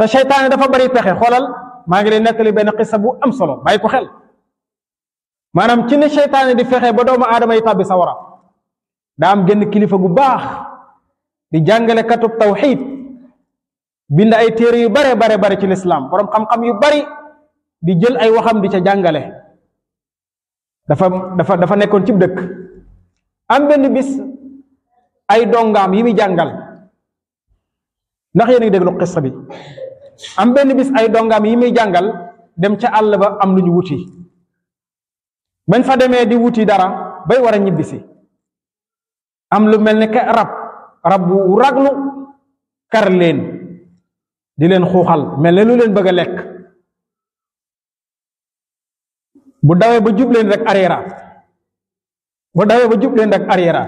te seytaane dafa bari pexe. xoolal maa ngi leen nettali benn xissa bu am solo bàyyi ko xel. maanaam ci ne seytaane di fexe ba doomu aadama yi tàbbi sawara daa am genn kilifa gu baax di jàngale katub tawxiid bind ay téere yu bare ci lislaam, borom xam-xam yu bari di jël ay waxam di ca jàngale. dafa nekkoon cib dëkk. am benn bis ay dongaam yi muy jàngal, ndax yéen a ngi déglu xissa bi. am benn bis ay dongaam yi muy jàngal dem ca àll ba am lu ñu wuti. bañ fa demee di wuti dara bay war a ñibbisi, am lu mel ne que rab bu raglu kar leen di leen xuuxal mel ne lu leen bëgg a lekk. bu dawee ba jub leen rek arrière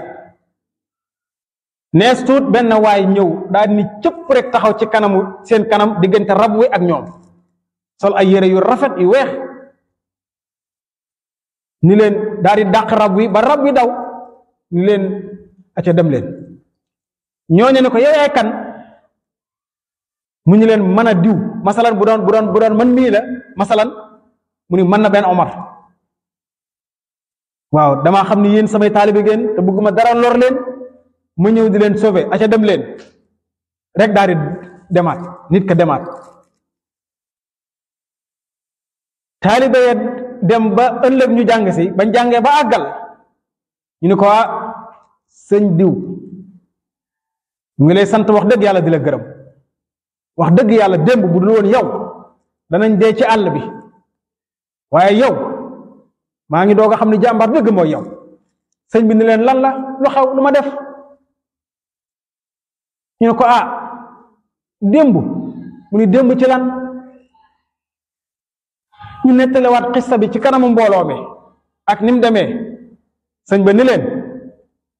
nees tuut benn waay ñëw daal ni cëpp rek taxaw ci kanamu seen kanam diggante rab wi ak ñoom, sol ay yére yu rafet yu weex, ni leen daal di dàq rab wi ba rab wi daw, ni leen aca dem leen. ñooñu ne ko yow yaay kan? mu ñu leen mën a diw, masalan bu doon man mii la masalan, mu ni mën na benn Omar. waaw damaa xam ni yéen samay taalibe ngeen te bëgguma dara lor leen, ma ñëw di leen sauver, aca dem leen rek daal di demaat. nit ka demaat, taalibe ya dem ba ëllëg ñu jàng si, bañ jàngee ba àggal ñu ne ko sëñ diw mu ngi lay sant, wax dëgg yàlla di la gërëm, wax dëgg yàlla démb bu dul woon yow danañ dee ci àll bi, waaye yow maa ngi doog a xam ni jàmbar dëgg mooy yow. sëñ bi ni leen lan la, lu xew, lu ma def? ñu ne ko démb. mu ni démb ci lan? ñu nettalewaat xissa bi ci kanamu mbooloo mi ak ni mu demee. sëñ ba ni leen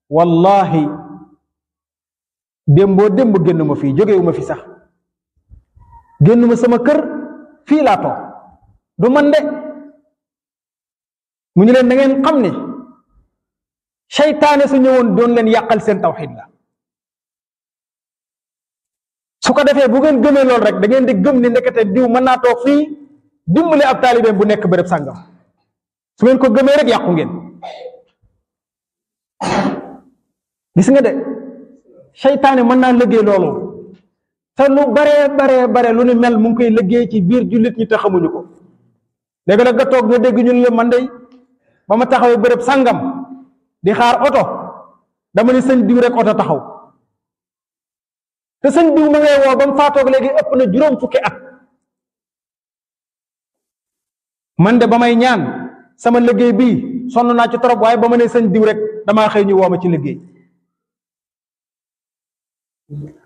wallahi démboo démb génn ma fii, jógewu ma fi sax, génn ma sama kër, fii laa toog, du man de. mu ñu leen da ngeen xam ni seytaane su ñëwoon doon leen yàqal seen tawxiid la. su ko defee bu ngeen gëmee loolu rek da ngeen di gëm ni ndekete diw mën naa toog fii dimbali ab taalibeem bu nekk bërëb sàngam. su ngeen ko gëmee rek yàqu ngeen. gis nga de seytaane mën naa liggéey loolu te lu bare lu ni mel mu ngi koy liggéey ci biir jullit ñi te xamuñu ko. léegi nag nga toog nga dégg ñun la man day ba ma taxawee bërëb sàngam di xaar oto dama ni sëñ diw rek oto taxaw, te sëñ diw ma ngay woo ba mu faatoog léegi ëpp na juróom fukki at. man de ba may ñaan sama liggéey bii sonn naa ci trop, waaye ba ma ne sëñ diw rek damaa xëy ñu woo ma ci liggéey.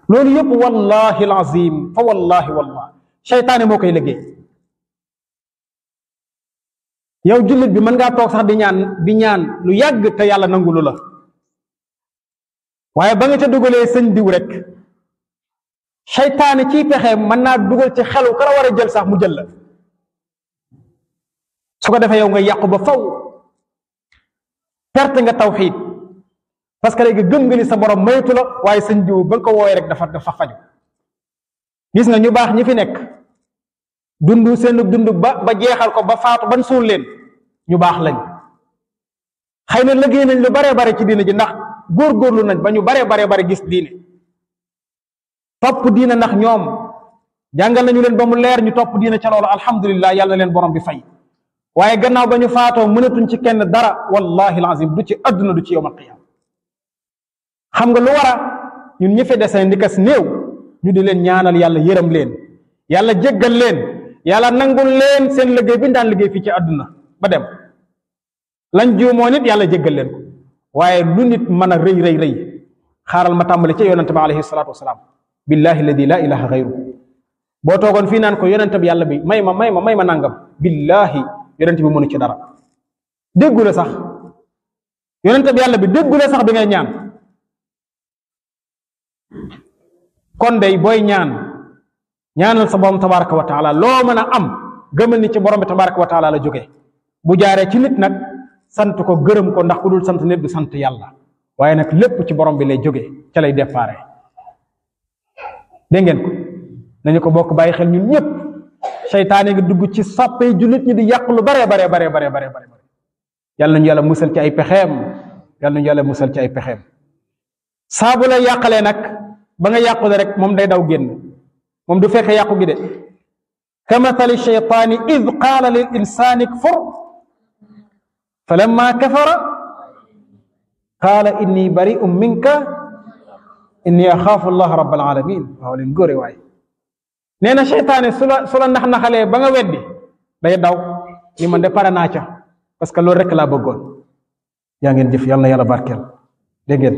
loolu yëpp wallahi alazim fa wallahi seytaane moo koy liggéey. yow jullit bi mën ngaa toog sax di ñaan lu yàgg te yàlla nangulu la, waaye ba nga ca dugalee sëñ diw rek seytaane ciy pexe mën naa dugal ci xelu ka la war a jël sax mu jël la. su ko defee yow nga yàqu ba faw, perte nga tawxiid, parce que léegi gëm nga ni sa borom maytu la, waaye sëñ diw ba nga ko wooyee rek dafa faju. gis nga ñu baax ñi fi nekk dundu seen dund ba jeexal ko ba faatu ban suul leen, ñu baax lañ. xëy na liggéey nañ lu bare ci diine ji, ndax góorgóorlu nañ ba ñu bare gis diine, topp diine, ndax ñoom jàngal nañu leen ba mu leer ñu topp diine ca loolu alhamdulillah, yàlla leen borom bi fay. waaye gannaaw ba ñu faatoo mënatuñ ci kenn dara, wallahi alazim du ci adduna du ci yawmal qiyaama. xam nga lu war a ñun ñi fi desee ndikas néew ñu di leen ñaanal yàlla yërëm leen, yàlla jéggal leen, yàlla nangul leen seen liggéey bi ñu daan liggéey fii ci àdduna ba dem. lañ juumoo nit yàlla jéggal leen ko, waaye lu nit mën a rëy xaaral ma tàmbali ca yonente bi alayhi salaatu wasalaam. billahi alladi la ilaha gayru, boo toogoon fii naan ko yonente bi yàlla bi may ma nangam, billahi yonente bi mënu ci dara. déggu la sax, yonente bi yàlla bi déggu la sax bi ngay ñaan. kon day booy ñaanal sa borom tabaraka wa taala, loo mën a am gëmal ni ci borom bi tabaraka wa taala la jógee. bu jaaree ci nit nag sant ko gërëm ko, ndax ku dul sant nit du sant yàlla, waaye nag lépp ci borom bi lay jógee, ca lay déparé. dégg ngeen ko nañu ko bokk bàyyi xel ñun ñëpp seytaane ngi dugg ci sàppe jullit ñi di yàq lu bare yàlla nañu yàlla musal ci ay pexeem yàlla nañu yàlla musal ci ay pexeem saa bu la yàqalee nag ba nga yàqu rek moom day daw génn moom du fekke yàqu gi de kamathali shaytaani id qaala lil insaani kfur falamma kafara qaala inni bari'un minka inni axaafu allah rabbal alamin waaw leen góore waay nee na seytaane su la nax-naxalee ba nga weddi day daw ni man de pare naa ca parce que loolu rek laa bëggoon yaa ngeen jëf yàlla na yàlla barkeel dégg ngeen